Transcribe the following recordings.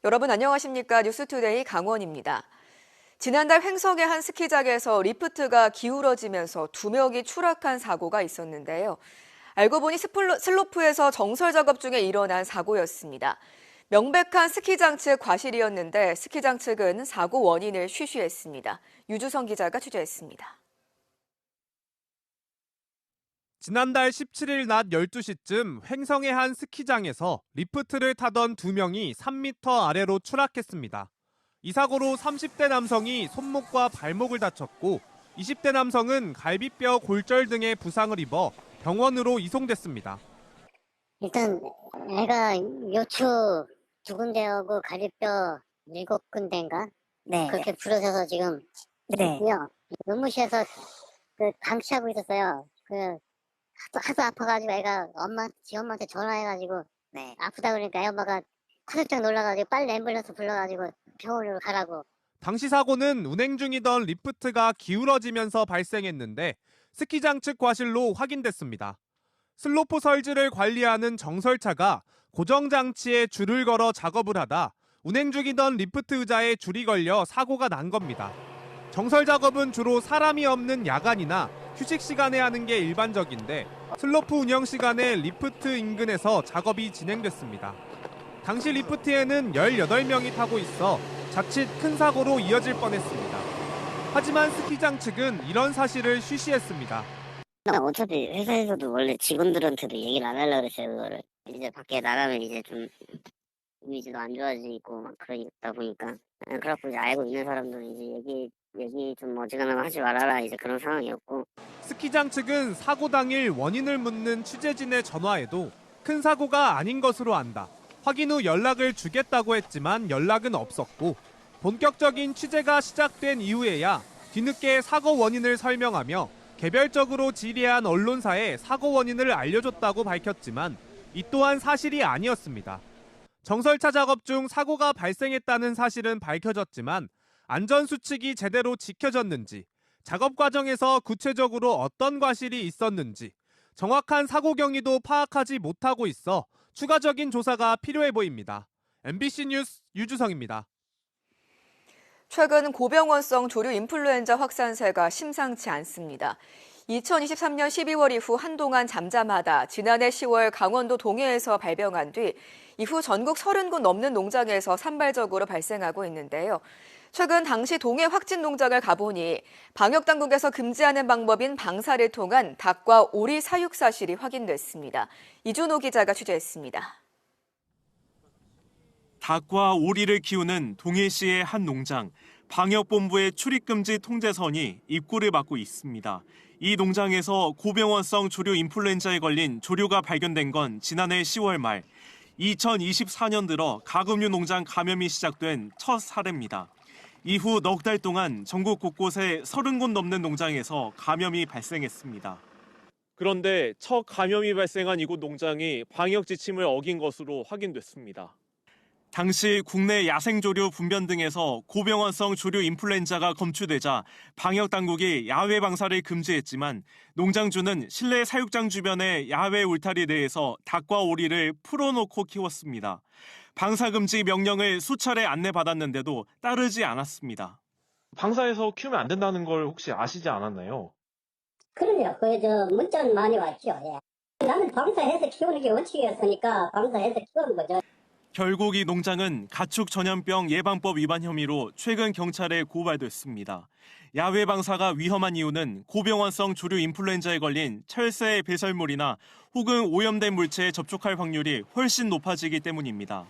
여러분 안녕하십니까? 뉴스투데이 강원입니다. 지난달 횡성의 한 스키장에서 리프트가 기울어지면서 2명이 추락한 사고가 있었는데요. 알고 보니 슬로프에서 정설 작업 중에 일어난 사고였습니다. 명백한 스키장 측 과실이었는데 스키장 측은 사고 원인을 쉬쉬했습니다. 유주성 기자가 취재했습니다. 지난달 17일 낮 12시쯤 횡성의 한 스키장에서 리프트를 타던 2명이 3m 아래로 추락했습니다. 이 사고로 30대 남성이 손목과 발목을 다쳤고 20대 남성은 갈비뼈 골절 등의 부상을 입어 병원으로 이송됐습니다. 일단 애가 요추 2군데하고 갈비뼈 7군데인가? 네. 그렇게 부러져서 지금 있고요. 의무실에서 방치하고 있었어요. 하도 아파가지고 애가 지 엄마한테 전화해가지고 아프다 그러니까 애 엄마가 화들짝 놀라가지고 빨리 앰뷸런스 불러가지고 병원으로 가라고. 당시 사고는 운행 중이던 리프트가 기울어지면서 발생했는데 스키장 측 과실로 확인됐습니다. 슬로프 설지를 관리하는 정설차가 고정장치에 줄을 걸어 작업을 하다 운행 중이던 리프트 의자에 줄이 걸려 사고가 난 겁니다. 정설 작업은 주로 사람이 없는 야간이나 휴식 시간에 하는 게 일반적인데 슬로프 운영 시간에 리프트 인근에서 작업이 진행됐습니다. 당시 리프트에는 18명이 타고 있어 자칫 큰 사고로 이어질 뻔했습니다. 하지만 스키장 측은 이런 사실을 쉬쉬했습니다. 어차피 회사에서도 원래 직원들한테도 얘기를 안 하려고 그랬어요, 그거를. 이제 밖에 나가면 이제 좀 이미지도 안 좋아지고 막 그러다 보니까. 그래갖고 이제 알고 있는 사람들은 이제 얘기 좀 어지간하면 하지 말아라, 이제 그런 상황이었고. 스키장 측은 사고 당일 원인을 묻는 취재진의 전화에도 큰 사고가 아닌 것으로 안다. 확인 후 연락을 주겠다고 했지만 연락은 없었고 본격적인 취재가 시작된 이후에야 뒤늦게 사고 원인을 설명하며 개별적으로 질의한 언론사에 사고 원인을 알려줬다고 밝혔지만 이 또한 사실이 아니었습니다. 정설차 작업 중 사고가 발생했다는 사실은 밝혀졌지만 안전수칙이 제대로 지켜졌는지, 작업 과정에서 구체적으로 어떤 과실이 있었는지 정확한 사고 경위도 파악하지 못하고 있어 추가적인 조사가 필요해 보입니다. MBC 뉴스 유주성입니다. 최근 고병원성 조류 인플루엔자 확산세가 심상치 않습니다. 2023년 12월 이후 한동안 잠잠하다 지난해 10월 강원도 동해에서 발병한 뒤 이후 전국 30곳 넘는 농장에서 산발적으로 발생하고 있는데요. 최근 당시 동해 확진 농장을 가보니 방역당국에서 금지하는 방법인 방사를 통한 닭과 오리 사육 사실이 확인됐습니다. 이준호 기자가 취재했습니다. 닭과 오리를 키우는 동해시의 한 농장, 방역본부의 출입금지 통제선이 입구를 막고 있습니다. 이 농장에서 고병원성 조류 인플루엔자에 걸린 조류가 발견된 건 지난해 10월 말, 2024년 들어 가금류 농장 감염이 시작된 첫 사례입니다. 이후 넉 달 동안 전국 곳곳에 30곳 넘는 농장에서 감염이 발생했습니다. 그런데 첫 감염이 발생한 이곳 농장이 방역 지침을 어긴 것으로 확인됐습니다. 당시 국내 야생조류 분변 등에서 고병원성 조류 인플루엔자가 검출되자 방역당국이 야외 방사를 금지했지만 농장주는 실내 사육장 주변의 야외 울타리 내에서 닭과 오리를 풀어놓고 키웠습니다. 방사금지 명령을 수차례 안내받았는데도 따르지 않았습니다. 방사해서 키우면 안 된다는 걸 혹시 아시지 않았나요? 그럼요. 문자는 많이 왔죠. 예. 나는 방사해서 키우는 게 원칙이었으니까 방사해서 키우는 거죠. 결국 이 농장은 가축 전염병 예방법 위반 혐의로 최근 경찰에 고발됐습니다. 야외 방사가 위험한 이유는 고병원성 조류 인플루엔자에 걸린 철새 배설물이나 혹은 오염된 물체에 접촉할 확률이 훨씬 높아지기 때문입니다.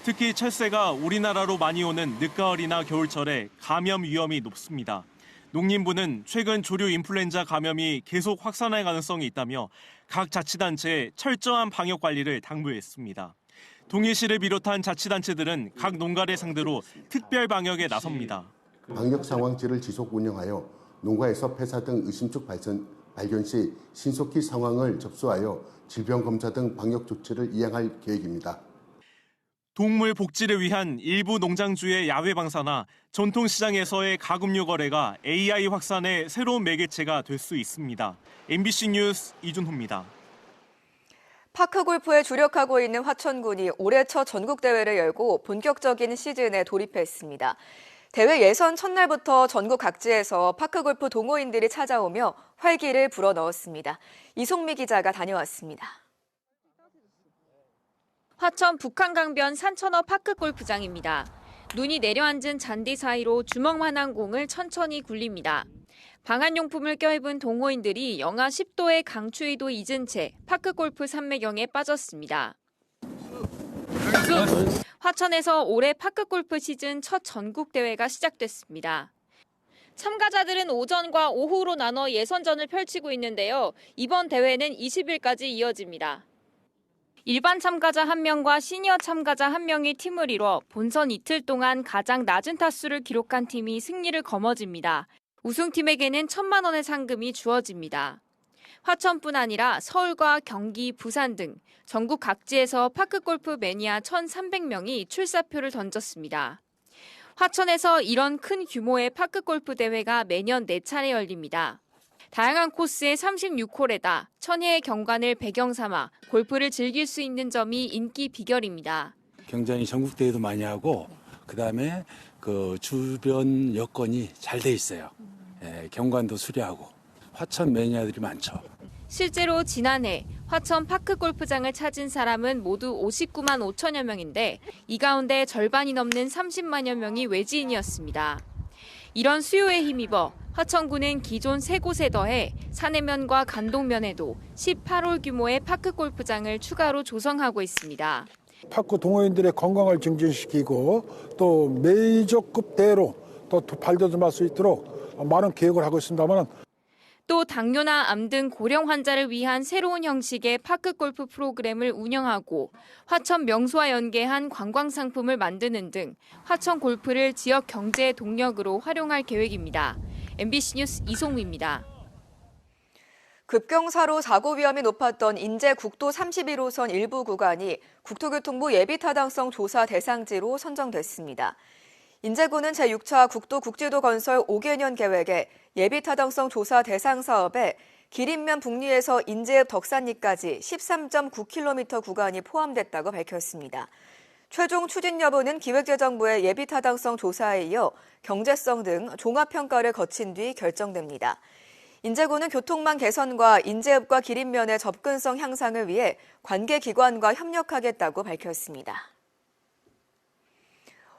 특히 철새가 우리나라로 많이 오는 늦가을이나 겨울철에 감염 위험이 높습니다. 농림부는 최근 조류 인플루엔자 감염이 계속 확산할 가능성이 있다며 각 자치단체에 철저한 방역 관리를 당부했습니다. 동해시를 비롯한 자치단체들은 각 농가를 상대로 특별 방역에 나섭니다. 방역 상황지를 지속 운영하여 농가에서 폐사 등 의심축 발견 시 신속히 상황을 접수하여 질병 검사 등 방역 조치를 이행할 계획입니다. 동물 복지를 위한 일부 농장주의 야외 방사나 전통시장에서의 가금류 거래가 AI 확산의 새로운 매개체가 될 수 있습니다. MBC 뉴스 이준호입니다. 파크골프에 주력하고 있는 화천군이 올해 첫 전국대회를 열고 본격적인 시즌에 돌입했습니다. 대회 예선 첫날부터 전국 각지에서 파크골프 동호인들이 찾아오며 활기를 불어넣었습니다. 이송미 기자가 다녀왔습니다. 화천 북한강변 산천어 파크골프장입니다. 눈이 내려앉은 잔디 사이로 주먹만한 공을 천천히 굴립니다. 방한용품을 껴입은 동호인들이 영하 10도의 강추위도 잊은 채 파크골프 산매경에 빠졌습니다. 화천에서 올해 파크골프 시즌 첫 전국대회가 시작됐습니다. 참가자들은 오전과 오후로 나눠 예선전을 펼치고 있는데요. 이번 대회는 20일까지 이어집니다. 일반 참가자 1명과 시니어 참가자 1명이 팀을 이뤄 본선 이틀 동안 가장 낮은 타수를 기록한 팀이 승리를 거머쥡니다. 우승팀에게는 1,000만 원의 상금이 주어집니다. 화천뿐 아니라 서울과 경기, 부산 등 전국 각지에서 파크골프 매니아 1,300명이 출사표를 던졌습니다. 화천에서 이런 큰 규모의 파크골프 대회가 매년 4차례 열립니다. 다양한 코스의 36홀에다 천혜의 경관을 배경 삼아 골프를 즐길 수 있는 점이 인기 비결입니다. 굉장히 전국대회도 많이 하고 그다음에 그 주변 여건이 잘 돼 있어요. 경관도 수려하고 화천 매니아들이 많죠. 실제로 지난해 화천 파크골프장을 찾은 사람은 모두 59만 5천여 명인데 이 가운데 절반이 넘는 30만여 명이 외지인이었습니다. 이런 수요에 힘입어 화천군은 기존 3곳에 더해 산해면과 간동면에도 18홀 규모의 파크골프장을 추가로 조성하고 있습니다. 파크 동호인들의 건강을 증진시키고 또 메이저급 대회로 또 발돋움할 수 있도록 많은 계획을 하고 있습니다만 또 당뇨나 암 등 고령 환자를 위한 새로운 형식의 파크골프 프로그램을 운영하고 화천 명소와 연계한 관광상품을 만드는 등 화천 골프를 지역 경제의 동력으로 활용할 계획입니다. MBC 뉴스 이송미입니다. 급경사로 사고 위험이 높았던 인제 국도 31호선 일부 구간이 국토교통부 예비타당성 조사 대상지로 선정됐습니다. 인제군은 제6차 국도 국지도 건설 5개년 계획에 예비타당성 조사 대상 사업에 기린면 북리에서 인제읍 덕산리까지 13.9km 구간이 포함됐다고 밝혔습니다. 최종 추진 여부는 기획재정부의 예비타당성 조사에 이어 경제성 등 종합평가를 거친 뒤 결정됩니다. 인제군은 교통망 개선과 인제읍과 기린면의 접근성 향상을 위해 관계기관과 협력하겠다고 밝혔습니다.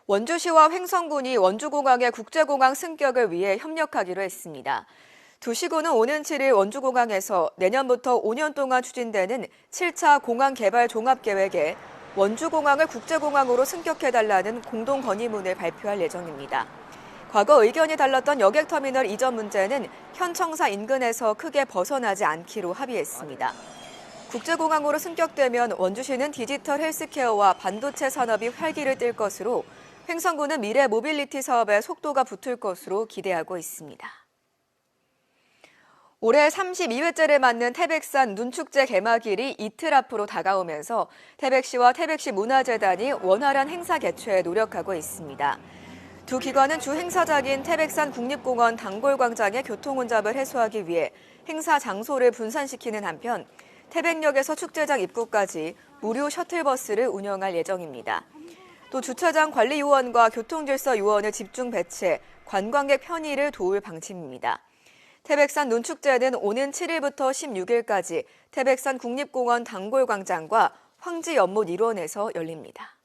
원주시와 횡성군이 원주공항의 국제공항 승격을 위해 협력하기로 했습니다. 두 시군은 오는 7일 원주공항에서 내년부터 5년 동안 추진되는 7차 공항 개발 종합계획에 원주공항을 국제공항으로 승격해달라는 공동 건의문을 발표할 예정입니다. 과거 의견이 달랐던 여객터미널 이전 문제는 현 청사 인근에서 크게 벗어나지 않기로 합의했습니다. 국제공항으로 승격되면 원주시는 디지털 헬스케어와 반도체 산업이 활기를 띨 것으로 횡성군은 미래 모빌리티 사업에 속도가 붙을 것으로 기대하고 있습니다. 올해 32회째를 맞는 태백산 눈축제 개막일이 이틀 앞으로 다가오면서 태백시와 태백시 문화재단이 원활한 행사 개최에 노력하고 있습니다. 두 기관은 주 행사장인 태백산 국립공원 단골광장의 교통혼잡을 해소하기 위해 행사 장소를 분산시키는 한편 태백역에서 축제장 입구까지 무료 셔틀버스를 운영할 예정입니다. 또 주차장 관리요원과 교통질서요원을 집중 배치해 관광객 편의를 도울 방침입니다. 태백산 눈축제는 오는 7일부터 16일까지 태백산 국립공원 단골광장과 황지연못 일원에서 열립니다.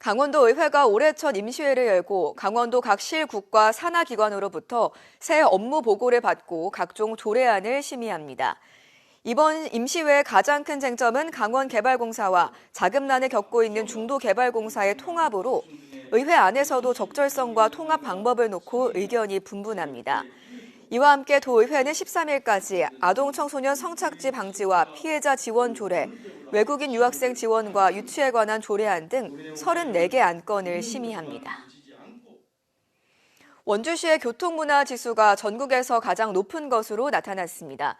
강원도 의회가 올해 첫 임시회를 열고 강원도 각 실국과 산하기관으로부터 새 업무 보고를 받고 각종 조례안을 심의합니다. 이번 임시회의 가장 큰 쟁점은 강원개발공사와 자금난을 겪고 있는 중도개발공사의 통합으로 의회 안에서도 적절성과 통합 방법을 놓고 의견이 분분합니다. 이와 함께 도의회는 13일까지 아동 청소년 성착취 방지와 피해자 지원 조례, 외국인 유학생 지원과 유치에 관한 조례안 등 34개 안건을 심의합니다. 원주시의 교통문화 지수가 전국에서 가장 높은 것으로 나타났습니다.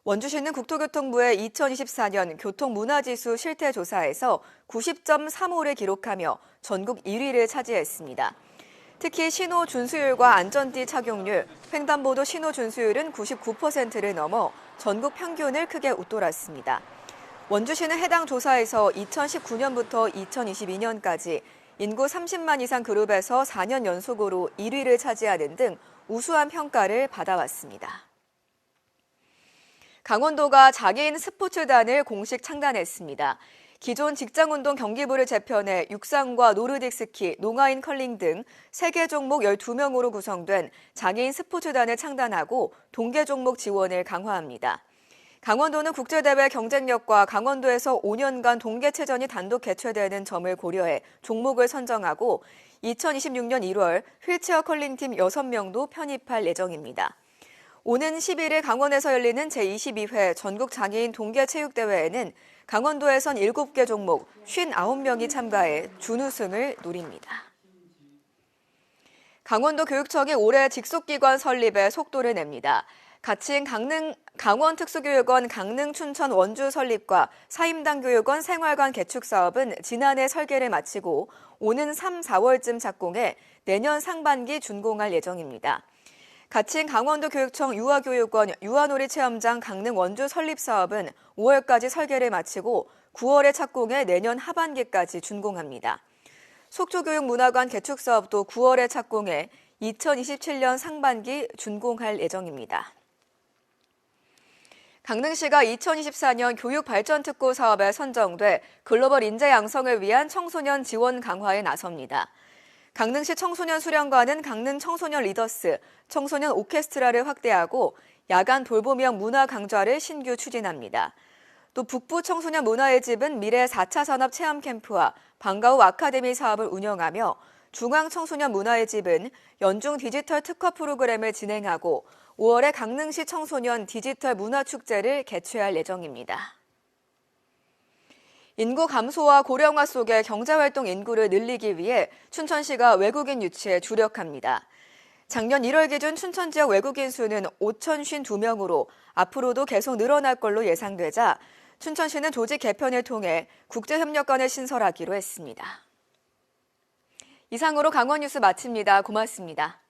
원주시는 국토교통부의 2024년 교통문화지수 실태조사에서 90.35를 기록하며 전국 1위를 차지했습니다. 특히 신호 준수율과 안전띠 착용률, 횡단보도 신호 준수율은 99%를 넘어 전국 평균을 크게 웃돌았습니다. 원주시는 해당 조사에서 2019년부터 2022년까지 인구 30만 이상 그룹에서 4년 연속으로 1위를 차지하는 등 우수한 평가를 받아왔습니다. 강원도가 장애인 스포츠단을 공식 창단했습니다. 기존 직장운동 경기부를 재편해 육상과 노르딕 스키, 농아인 컬링 등 3개 종목 12명으로 구성된 장애인 스포츠단을 창단하고 동계 종목 지원을 강화합니다. 강원도는 국제대회 경쟁력과 강원도에서 5년간 동계체전이 단독 개최되는 점을 고려해 종목을 선정하고 2026년 1월 휠체어 컬링팀 6명도 편입할 예정입니다. 오는 11일 강원에서 열리는 제22회 전국장애인 동계체육대회에는 강원도에선 7개 종목 59명이 참가해 준우승을 노립니다. 강원도 교육청이 올해 직속기관 설립에 속도를 냅니다. 가칭 강원특수교육원 강릉 춘천 원주 설립과 사임당 교육원 생활관 개축 사업은 지난해 설계를 마치고 오는 3, 4월쯤 착공해 내년 상반기 준공할 예정입니다. 가칭 강원도 교육청 유아교육원 유아놀이 체험장 강릉 원주 설립 사업은 5월까지 설계를 마치고 9월에 착공해 내년 하반기까지 준공합니다. 속초교육문화관 개축 사업도 9월에 착공해 2027년 상반기 준공할 예정입니다. 강릉시가 2024년 교육발전특구 사업에 선정돼 글로벌 인재 양성을 위한 청소년 지원 강화에 나섭니다. 강릉시 청소년 수련관은 강릉 청소년 리더스, 청소년 오케스트라를 확대하고 야간 돌보명 문화 강좌를 신규 추진합니다. 또 북부 청소년 문화의 집은 미래 4차 산업 체험 캠프와 방과후 아카데미 사업을 운영하며 중앙 청소년 문화의 집은 연중 디지털 특화 프로그램을 진행하고 5월에 강릉시 청소년 디지털 문화축제를 개최할 예정입니다. 인구 감소와 고령화 속의 경제활동 인구를 늘리기 위해 춘천시가 외국인 유치에 주력합니다. 작년 1월 기준 춘천 지역 외국인 수는 5,052명으로 앞으로도 계속 늘어날 걸로 예상되자 춘천시는 조직 개편을 통해 국제협력관을 신설하기로 했습니다. 이상으로 강원 뉴스 마칩니다. 고맙습니다.